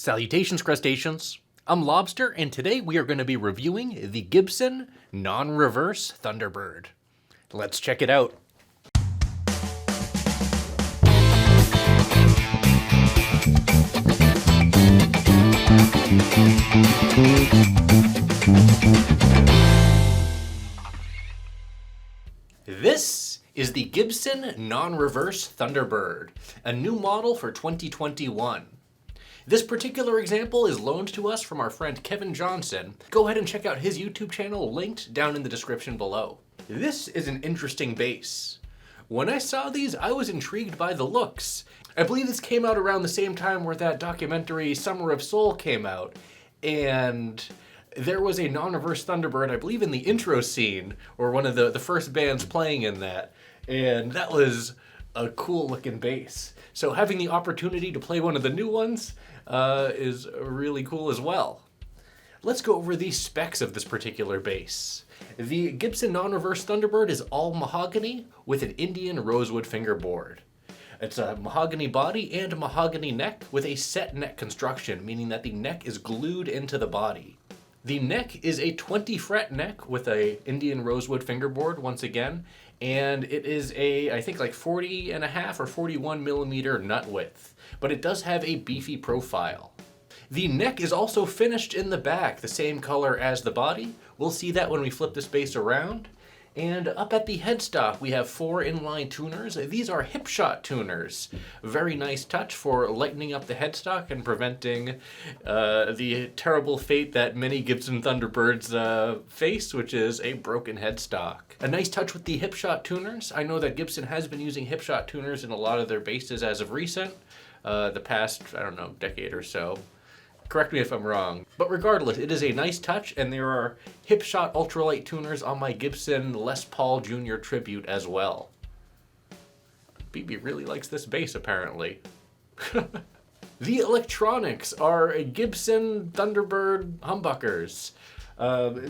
Salutations, crustaceans. I'm Lobster, and today we are going to be reviewing the Gibson Non-Reverse Thunderbird. Let's check it out. This is the Gibson Non-Reverse Thunderbird, a new model for 2021. This particular example is loaned to us from our friend Kevin Johnson. Go ahead and check out his YouTube channel linked down in the description below. This is an interesting bass. When I saw these, I was intrigued by the looks. I believe this came out around the same time where that documentary Summer of Soul came out, and there was a non-reverse Thunderbird, I believe in the intro scene, or one of the first bands playing in that, and that was a cool looking bass. So having the opportunity to play one of the new ones is really cool as well. Let's go over the specs of this particular bass. The Gibson Non-Reverse Thunderbird is all mahogany with an Indian rosewood fingerboard. It's a mahogany body and a mahogany neck with a set neck construction, meaning that the neck is glued into the body. The neck is a 20 fret neck with a Indian rosewood fingerboard once again, and it is a, I think like 40 and a half or 41 millimeter nut width, but it does have a beefy profile. The neck is also finished in the back, the same color as the body. We'll see that when we flip this bass around. And up at the headstock, we have 4 inline tuners. These are hip shot tuners. Very nice touch for lightening up the headstock and preventing the terrible fate that many Gibson Thunderbirds face, which is a broken headstock. A nice touch with the hip shot tuners. I know that Gibson has been using hip shot tuners in a lot of their basses as of recent, the past, I don't know, decade or so. Correct me if I'm wrong. But regardless, it is a nice touch, and there are hip shot ultralight tuners on my Gibson Les Paul Jr. Tribute as well. BB really likes this bass, apparently. The electronics are a Gibson Thunderbird humbuckers.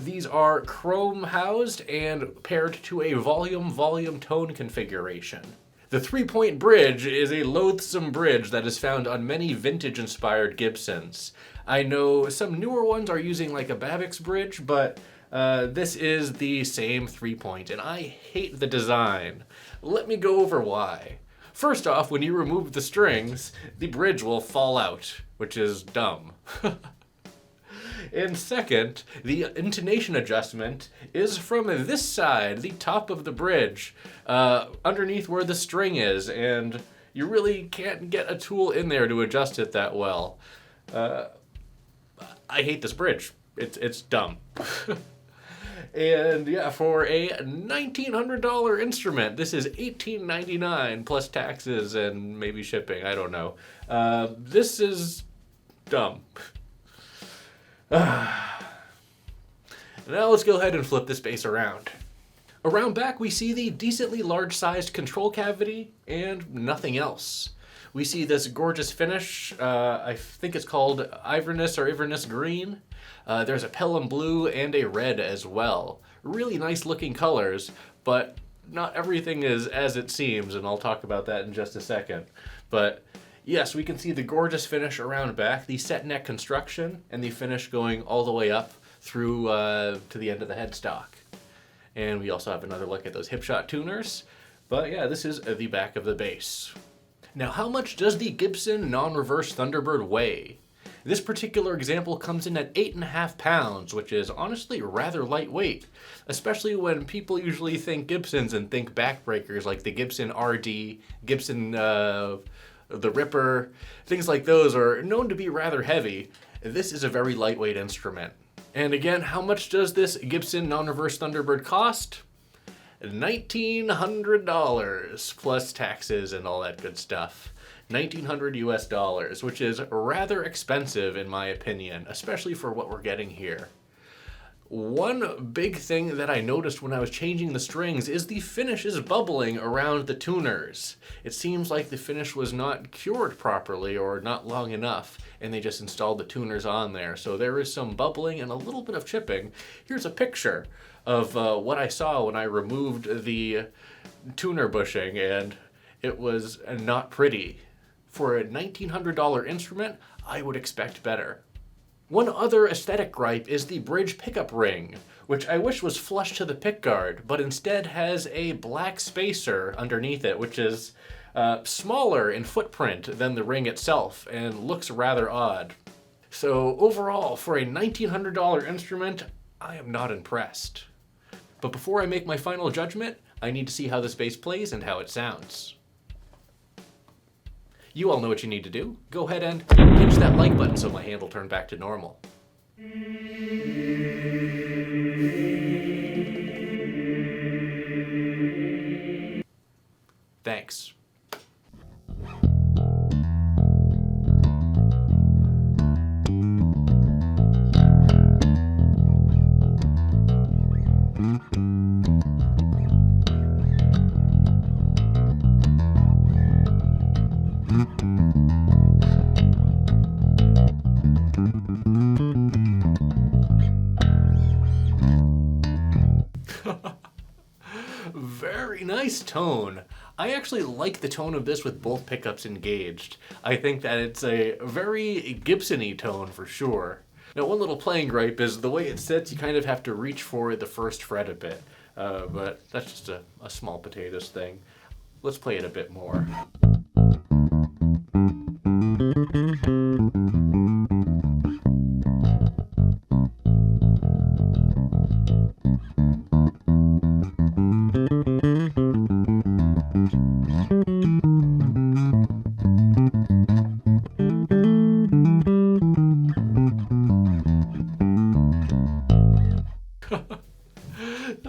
These are chrome housed and paired to a volume tone configuration. The 3-point bridge is a loathsome bridge that is found on many vintage-inspired Gibsons. I know some newer ones are using like a Babbitt's bridge, but this is the same 3-point, and I hate the design. Let me go over why. First off, when you remove the strings, the bridge will fall out, which is dumb. And second, the intonation adjustment is from this side, the top of the bridge, underneath where the string is, and you really can't get a tool in there to adjust it that well. I hate this bridge. It's dumb. And yeah, for a $1,900 instrument, this is $1,899 plus taxes and maybe shipping, I don't know. This is dumb. Now let's go ahead and flip this bass around. Around back we see the decently large-sized control cavity and nothing else. We see this gorgeous finish, I think it's called Iverness Green. There's a Pelham Blue and a red as well. Really nice looking colors, but not everything is as it seems, and I'll talk about that in just a second. But yes, we can see the gorgeous finish around back, the set neck construction, and the finish going all the way up through to the end of the headstock. And we also have another look at those hip shot tuners. But yeah, this is the back of the bass. Now, how much does the Gibson Non-Reverse Thunderbird weigh? This particular example comes in at 8.5 pounds, which is honestly rather lightweight, especially when people usually think Gibsons and think backbreakers like the Gibson RD, Gibson the Ripper, things like those are known to be rather heavy. This is a very lightweight instrument. And again, how much does this Gibson Non-Reverse Thunderbird cost? $1,900 plus taxes and all that good stuff. $1,900 US, which is rather expensive in my opinion, especially for what we're getting here. One big thing that I noticed when I was changing the strings is the finish is bubbling around the tuners. It seems like the finish was not cured properly or not long enough, and they just installed the tuners on there. So there is some bubbling and a little bit of chipping. Here's a picture of what I saw when I removed the tuner bushing, and it was not pretty. For a $1,900 instrument, I would expect better. One other aesthetic gripe is the bridge pickup ring, which I wish was flush to the pickguard, but instead has a black spacer underneath it, which is smaller in footprint than the ring itself and looks rather odd. So overall, for a $1,900 instrument, I am not impressed. But before I make my final judgment, I need to see how this bass plays and how it sounds. You all know what you need to do. Go ahead and pinch that like button so my hand will turn back to normal. Thanks. Very nice tone. I actually like the tone of this with both pickups engaged. I think that it's a very Gibson-y tone for sure. Now, one little playing gripe is the way it sits, you kind of have to reach for the first fret a bit. But that's just a small potatoes thing. Let's play it a bit more.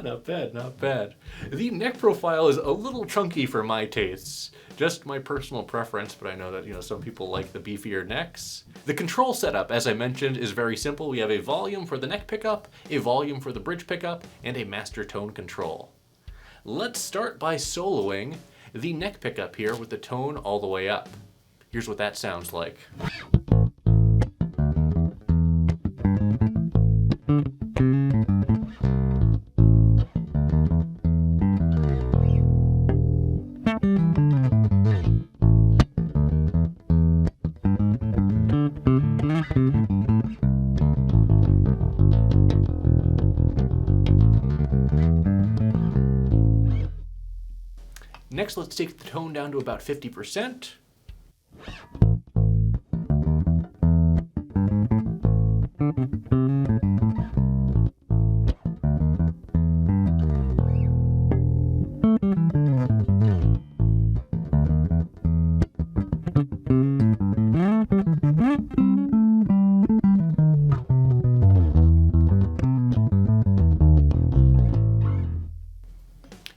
Not bad, not bad. The neck profile is a little chunky for my tastes. Just my personal preference, but I know that, some people like the beefier necks. The control setup, as I mentioned, is very simple. We have a volume for the neck pickup, a volume for the bridge pickup, and a master tone control. Let's start by soloing the neck pickup here with the tone all the way up. Here's what that sounds like. Next, let's take the tone down to about 50%.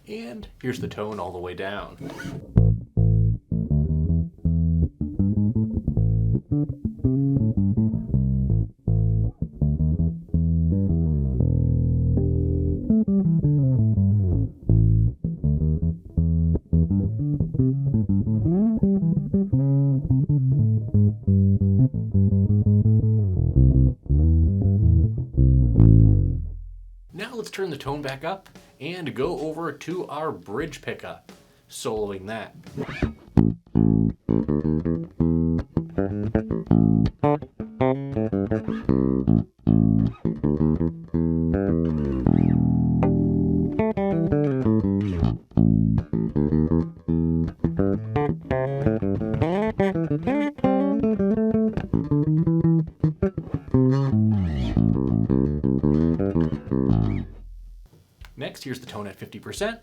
And here's the tone all the way down. Now let's turn the tone back up and go over to our bridge pickup, soloing that. Next, here's the tone at 50%.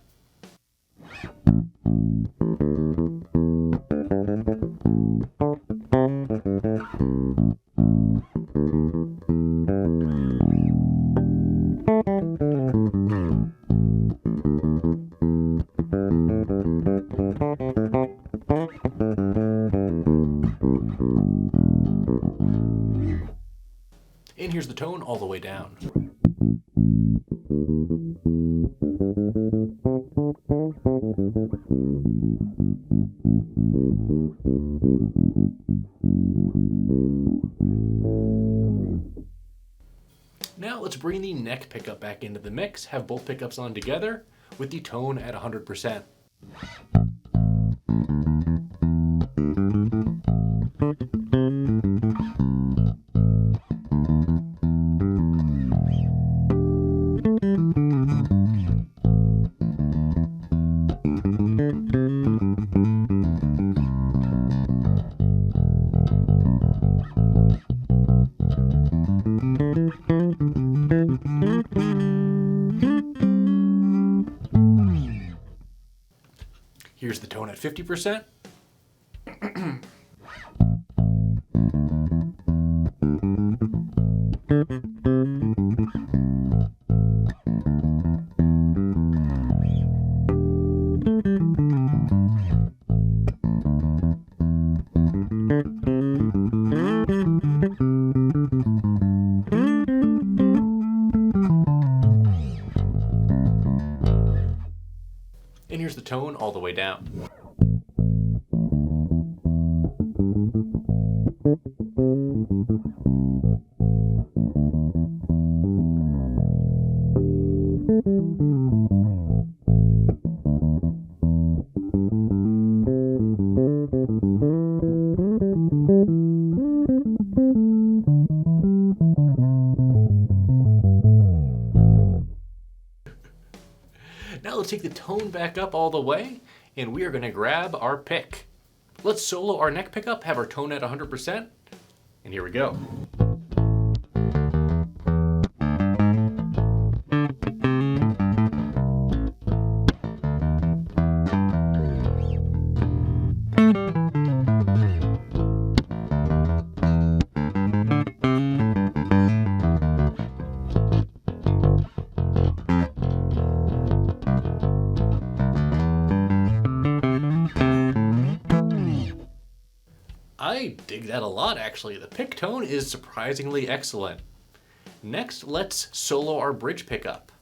And here's the tone all the way down. Now let's bring the neck pickup back into the mix, have both pickups on together with the tone at 100%. 50%. And here's the tone all the way down. Now let's take the tone back up all the way, and we are going to grab our pick. Let's solo our neck pickup, have our tone at 100%, and here we go. I dig that a lot, actually. The pick tone is surprisingly excellent. Next, let's solo our bridge pickup.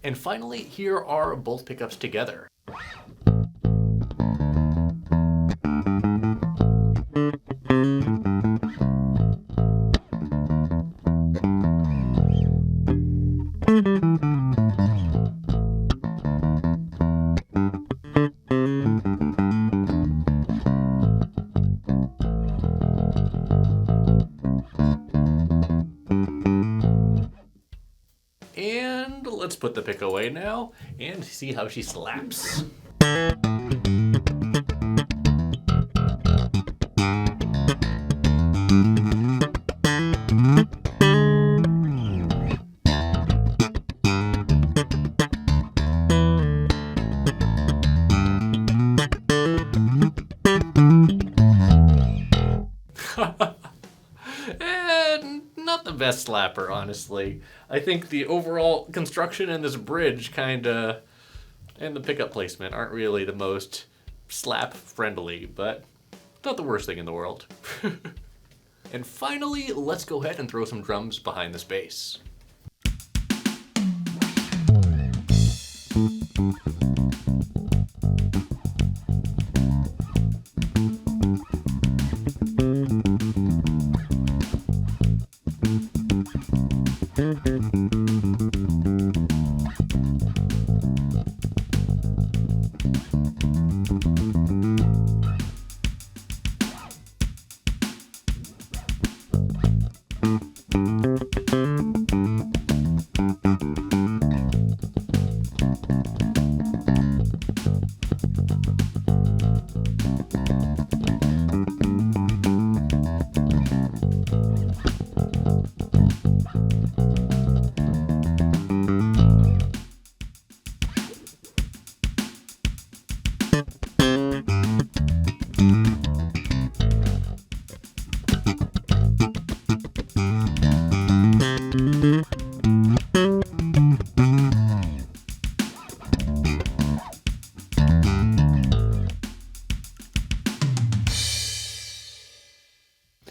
And finally, here are both pickups together. And let's put the pick away now and see how she slaps. And not the best slapper, honestly. I think the overall construction in this bridge and the pickup placement aren't really the most slap friendly, but not the worst thing in the world. And finally, let's go ahead and throw some drums behind this bass.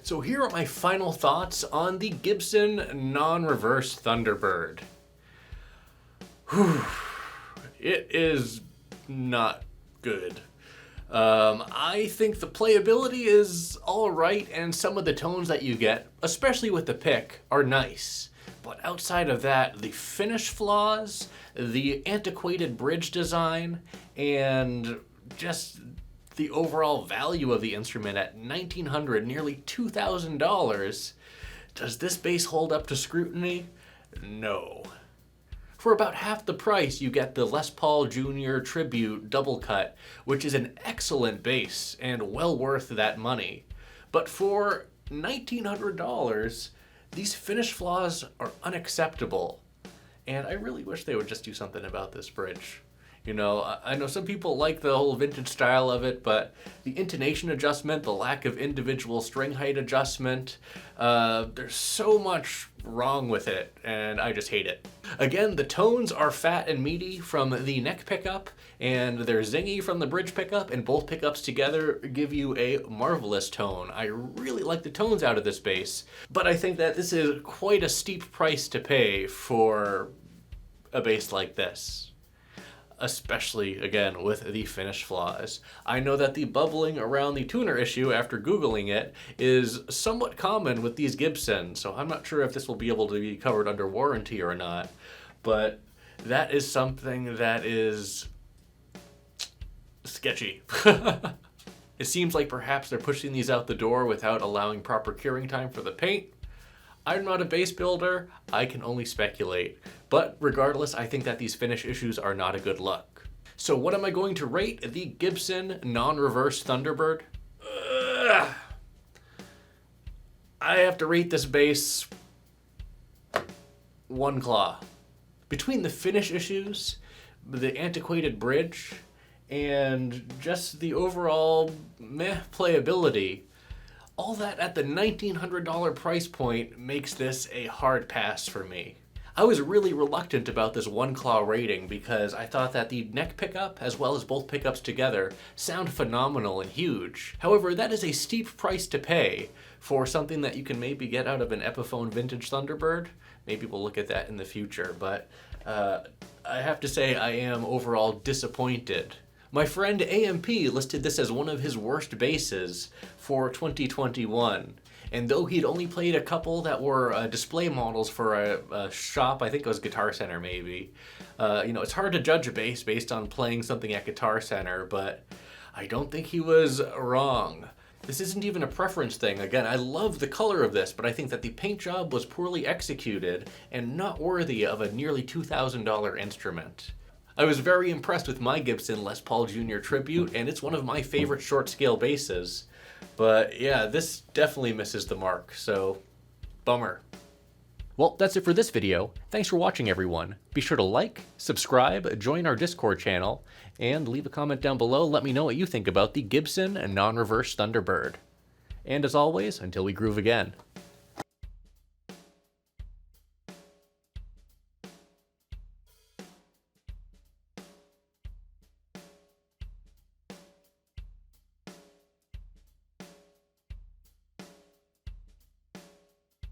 So here are my final thoughts on the Gibson Non-Reverse Thunderbird. Whew. It is not good. I think the playability is alright, and some of the tones that you get, especially with the pick, are nice. But outside of that, the finish flaws, the antiquated bridge design, and just the overall value of the instrument at $1,900, nearly $2,000, does this bass hold up to scrutiny? No. For about half the price, you get the Les Paul Jr. Tribute Double Cut, which is an excellent bass and well worth that money. But for $1,900, these finish flaws are unacceptable. And I really wish they would just do something about this bridge. You know, I know some people like the whole vintage style of it, but the intonation adjustment, the lack of individual string height adjustment, there's so much wrong with it, and I just hate it. Again, the tones are fat and meaty from the neck pickup, and they're zingy from the bridge pickup, and both pickups together give you a marvelous tone. I really like the tones out of this bass, but I think that this is quite a steep price to pay for a bass like this. Especially, again, with the finish flaws. I know that the bubbling around the tuner issue after Googling it is somewhat common with these Gibson, so I'm not sure if this will be able to be covered under warranty or not, but that is something that is sketchy. It seems like perhaps they're pushing these out the door without allowing proper curing time for the paint. I'm not a bass builder, I can only speculate. But regardless, I think that these finish issues are not a good look. So what am I going to rate the Gibson Non-Reverse Thunderbird? I have to rate this bass 1 claw. Between the finish issues, the antiquated bridge, and just the overall meh playability, all that at the $1,900 price point makes this a hard pass for me. I was really reluctant about this 1 claw rating because I thought that the neck pickup, as well as both pickups together, sound phenomenal and huge. However, that is a steep price to pay for something that you can maybe get out of an Epiphone vintage Thunderbird. Maybe we'll look at that in the future, but I have to say I am overall disappointed. My friend AMP listed this as one of his worst basses for 2021. And though he'd only played a couple that were display models for a shop, I think it was Guitar Center maybe, you know, it's hard to judge a bass based on playing something at Guitar Center, but I don't think he was wrong. This isn't even a preference thing. Again, I love the color of this, but I think that the paint job was poorly executed and not worthy of a nearly $2,000 instrument. I was very impressed with my Gibson Les Paul Jr. Tribute, and it's one of my favorite short scale basses. But yeah, this definitely misses the mark, so bummer. Well, that's it for this video. Thanks for watching, everyone. Be sure to like, subscribe, join our Discord channel, and leave a comment down below. Let me know what you think about the Gibson Non-Reverse Thunderbird. And as always, until we groove again.